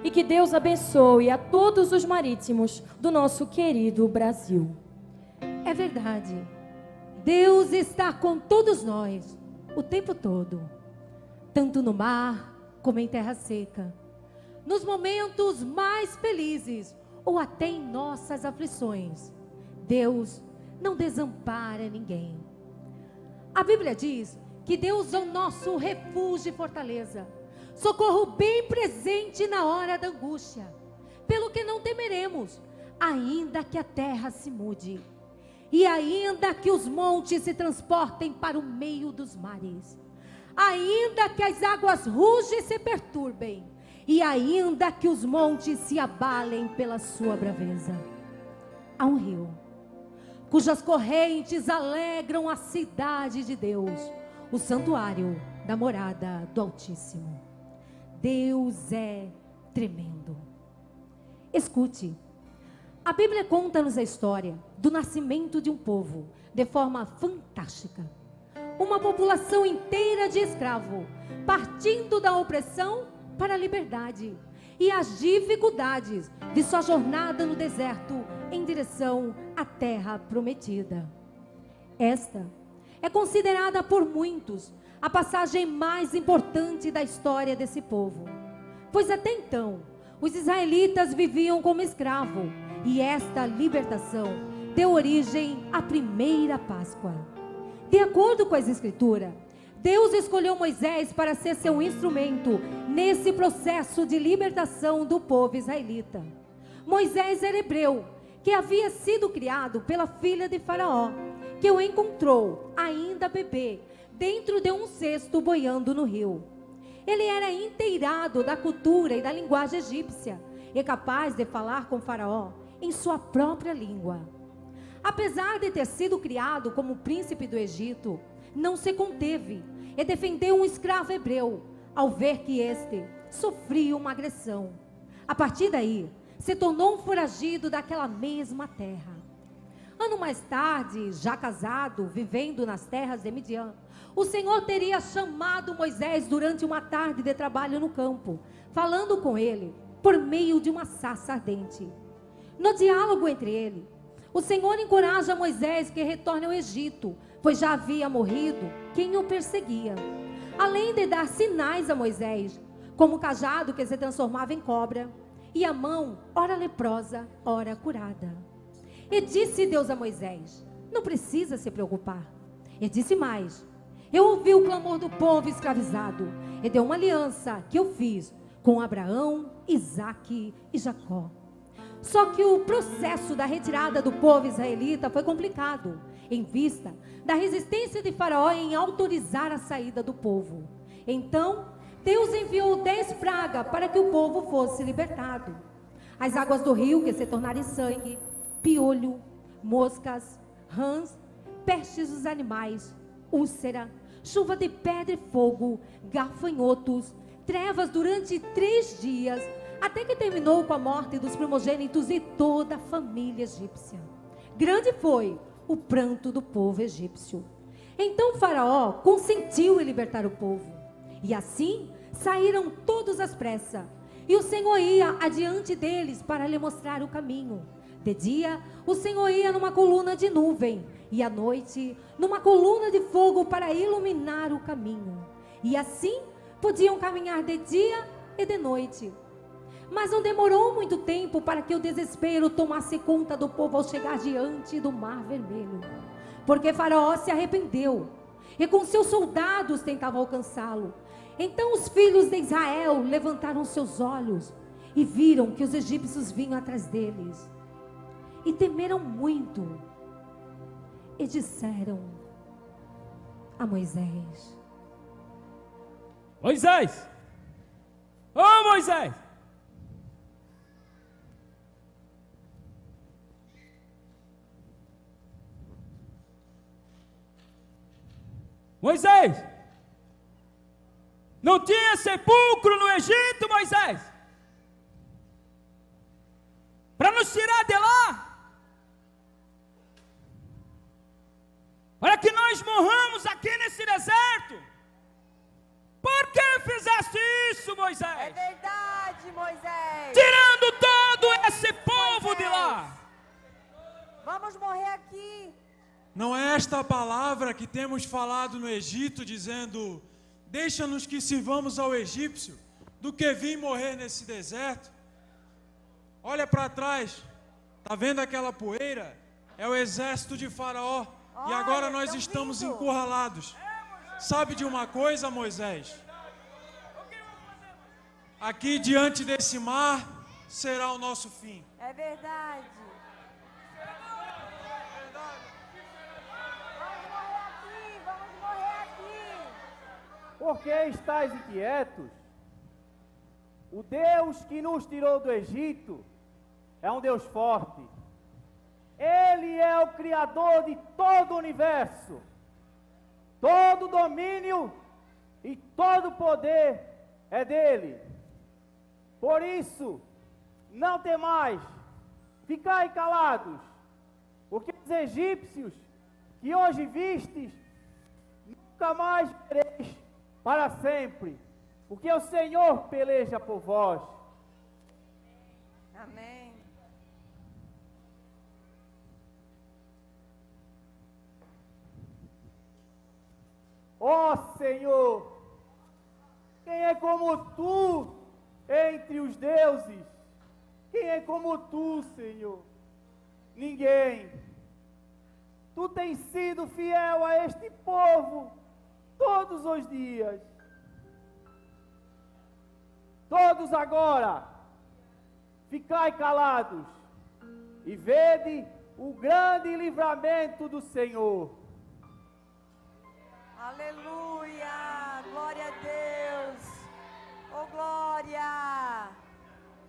e que Deus abençoe a todos os marítimos do nosso querido Brasil. É verdade. Deus está com todos nós o tempo todo, tanto no mar como em terra seca, nos momentos mais felizes ou até em nossas aflições. Deus não desampara ninguém. A Bíblia diz que Deus é o nosso refúgio e fortaleza, socorro bem presente na hora da angústia, pelo que não temeremos, ainda que a terra se mude, e ainda que os montes se transportem para o meio dos mares, ainda que as águas rugem e se perturbem, e ainda que os montes se abalem pela sua braveza. Há um rio, cujas correntes alegram a cidade de Deus, o santuário da morada do Altíssimo. Deus é tremendo. Escute, a Bíblia conta-nos a história do nascimento de um povo de forma fantástica. Uma população inteira de escravos, partindo da opressão para a liberdade e as dificuldades de sua jornada no deserto em direção à terra prometida. Esta é considerada por muitos a passagem mais importante da história desse povo, pois até então os israelitas viviam como escravos, e esta libertação deu origem à primeira Páscoa. De acordo com as Escrituras, Deus escolheu Moisés para ser seu instrumento nesse processo de libertação do povo israelita. Moisés era hebreu, que havia sido criado pela filha de Faraó, que o encontrou ainda bebê dentro de um cesto boiando no rio. Ele era inteirado da cultura e da linguagem egípcia e capaz de falar com Faraó em sua própria língua. Apesar de ter sido criado como príncipe do Egito, não se conteve e defendeu um escravo hebreu ao ver que este sofria uma agressão. A partir daí, se tornou um foragido daquela mesma terra. Ano mais tarde, já casado, vivendo nas terras de Midian, o Senhor teria chamado Moisés durante uma tarde de trabalho no campo, falando com ele por meio de uma sarça ardente. No diálogo entre ele, o Senhor encoraja Moisés que retorne ao Egito, pois já havia morrido quem o perseguia. Além de dar sinais a Moisés, como o cajado que se transformava em cobra, e a mão, ora leprosa, ora curada. E disse Deus a Moisés: não precisa se preocupar. E disse mais: eu ouvi o clamor do povo escravizado, e deu uma aliança que eu fiz com Abraão, Isaque e Jacó. Só que o processo da retirada do povo israelita foi complicado, em vista da resistência de Faraó em autorizar a saída do povo. Então, Deus enviou 10 pragas para que o povo fosse libertado. As águas do rio que se tornaram em sangue, piolho, moscas, rãs, pestes dos animais, úlcera, chuva de pedra e fogo, gafanhotos, trevas durante 3 dias, até que terminou com a morte dos primogênitos e toda a família egípcia. Grande foi o pranto do povo egípcio. Então Faraó consentiu em libertar o povo, e assim saíram todos às pressas, e o Senhor ia adiante deles para lhe mostrar o caminho. De dia, o Senhor ia numa coluna de nuvem, e à noite, numa coluna de fogo para iluminar o caminho. E assim, podiam caminhar de dia e de noite. Mas não demorou muito tempo para que o desespero tomasse conta do povo ao chegar diante do Mar Vermelho. Porque Faraó se arrependeu, e com seus soldados tentavam alcançá-lo. Então os filhos de Israel levantaram seus olhos e viram que os egípcios vinham atrás deles. E temeram muito, e disseram a Moisés: Moisés! Ô Moisés! Moisés! Não tinha sepulcro no Egito, Moisés? Para nos tirar de lá? Para que nós morramos aqui nesse deserto? Por que fizeste isso, Moisés? É verdade, Moisés. Vamos morrer aqui. Não é esta a palavra que temos falado no Egito, dizendo: deixa-nos que sirvamos ao egípcio, do que vir morrer nesse deserto? Olha para trás, está vendo aquela poeira? É o exército de Faraó, e agora nós estamos encurralados. Sabe de uma coisa, Moisés? Aqui diante desse mar será o nosso fim. É verdade. Vamos morrer aqui. Por que estáis inquietos? O Deus que nos tirou do Egito é um Deus forte. Ele é o Criador de todo o universo. Todo domínio e todo poder é dele. Por isso, não temais, ficai calados, porque os egípcios que hoje vistes, nunca mais vereis para sempre, porque o Senhor peleja por vós. Amém. Ó Senhor, quem é como tu entre os deuses? Quem é como tu, Senhor? Ninguém. Tu tens sido fiel a este povo todos os dias. Todos agora, ficai calados e vede o grande livramento do Senhor. Aleluia! Glória a Deus! Oh, glória!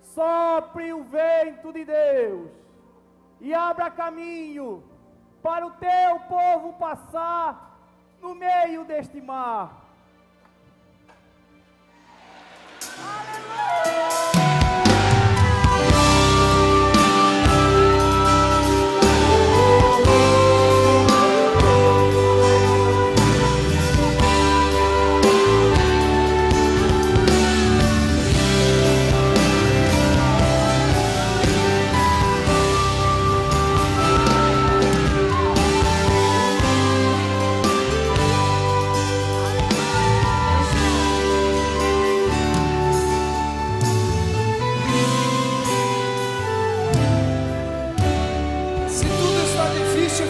Sopre o vento de Deus e abra caminho para o teu povo passar no meio deste mar.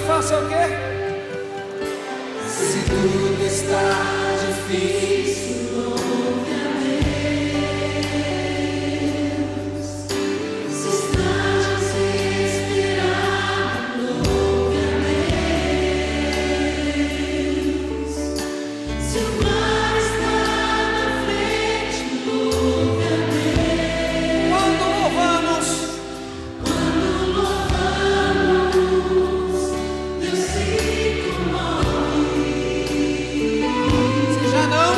Faça o quê? Se tudo está difícil, louve a Deus. Se estás desesperado, louve a Deus. Se o mar está na frente, louve a Deus. Quando louvamos, se já não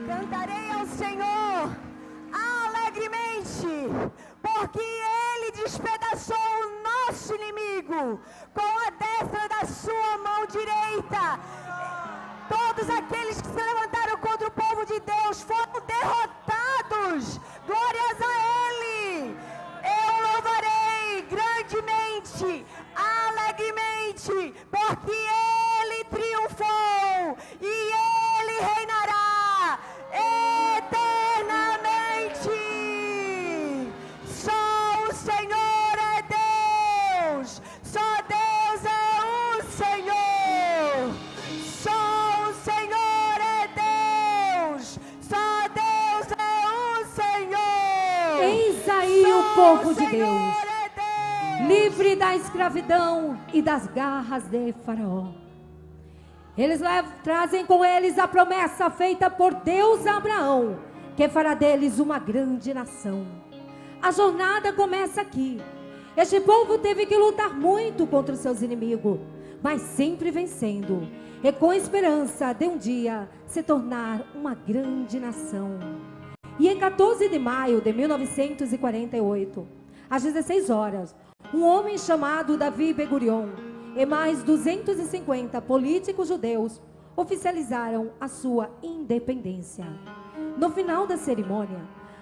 Cantarei ao Senhor alegremente, porque Ele despedaçou o nosso inimigo com a destra da sua mão direita. Todos aqueles que se levantaram contra o povo de Deus foram derrotados. Glórias a Ele. Eu louvarei grandemente, alegremente, porque Ele triunfou e Ele reinará eternamente. Só o Senhor é Deus. Só Deus é o Senhor. Só o Senhor é Deus. Só Deus é o Senhor. Eis aí o povo de Deus, É Deus. livre da escravidão e das garras de Faraó. Eles trazem com eles a promessa feita por Deus a Abraão, que fará deles uma grande nação. A jornada começa aqui. Este povo teve que lutar muito contra os seus inimigos, mas sempre vencendo, e com esperança de um dia se tornar uma grande nação. E em 14 de maio de 1948, às 16 horas, um homem chamado Davi Ben-Gurion e mais 250 políticos judeus oficializaram a sua independência. No final da cerimônia,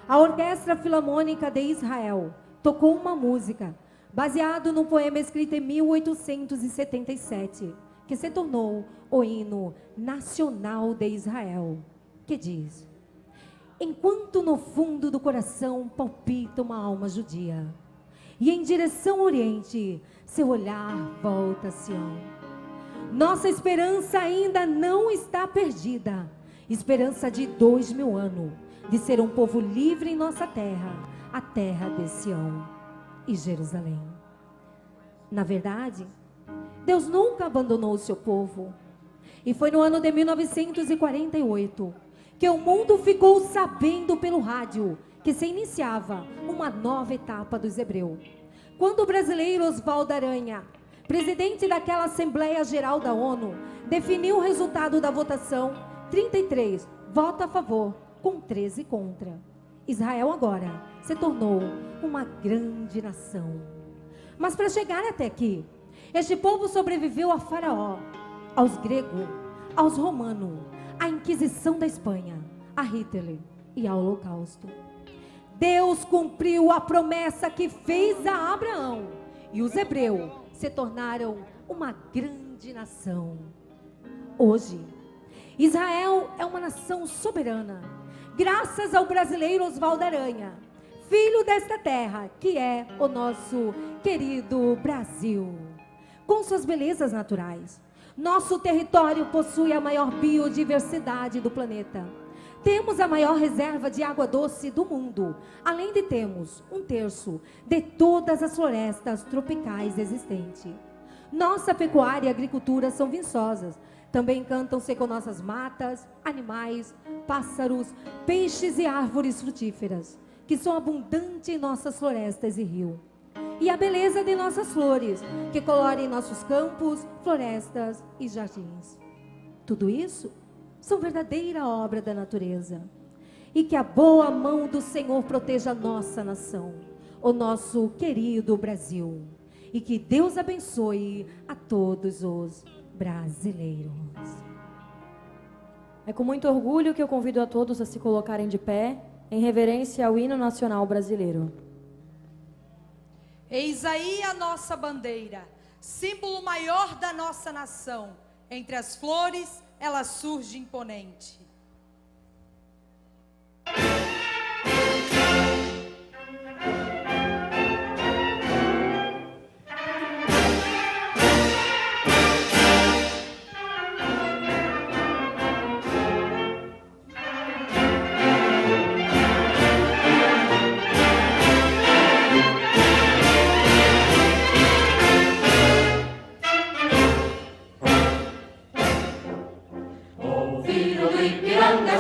a Orquestra Filarmônica de Israel tocou uma música baseada num poema escrito em 1877, que se tornou o hino nacional de Israel, que diz: enquanto no fundo do coração palpita uma alma judia, e em direção ao Oriente seu olhar volta a Sião. Nossa esperança ainda não está perdida. Esperança de 2000 anos, de ser um povo livre em nossa terra, a terra de Sião e Jerusalém. Na verdade, Deus nunca abandonou o seu povo. E foi no ano de 1948 que o mundo ficou sabendo pelo rádio que se iniciava uma nova etapa dos hebreus. Quando o brasileiro Oswaldo Aranha, presidente daquela Assembleia Geral da ONU, definiu o resultado da votação, 33 votos a favor, com 13 contra. Israel agora se tornou uma grande nação. Mas para chegar até aqui, este povo sobreviveu a Faraó, aos gregos, aos romanos, à Inquisição da Espanha, a Hitler e ao Holocausto. Deus cumpriu a promessa que fez a Abraão, e os hebreus se tornaram uma grande nação. Hoje, Israel é uma nação soberana, graças ao brasileiro Oswaldo Aranha, filho desta terra, que é o nosso querido Brasil. Com suas belezas naturais, nosso território possui a maior biodiversidade do planeta. Temos a maior reserva de água doce do mundo, além de termos 1/3 de todas as florestas tropicais existentes. Nossa pecuária e agricultura são viçosas. Também encantam-se com nossas matas, animais, pássaros, peixes e árvores frutíferas, que são abundantes em nossas florestas e rios. E a beleza de nossas flores, que colorem nossos campos, florestas e jardins. Tudo isso são verdadeira obra da natureza. E que a boa mão do Senhor proteja a nossa nação, o nosso querido Brasil. E que Deus abençoe a todos os brasileiros. É com muito orgulho que eu convido a todos a se colocarem de pé, em reverência ao hino nacional brasileiro. Eis aí a nossa bandeira, símbolo maior da nossa nação. Entre as flores, ela surge imponente. Filho do Ipiranga,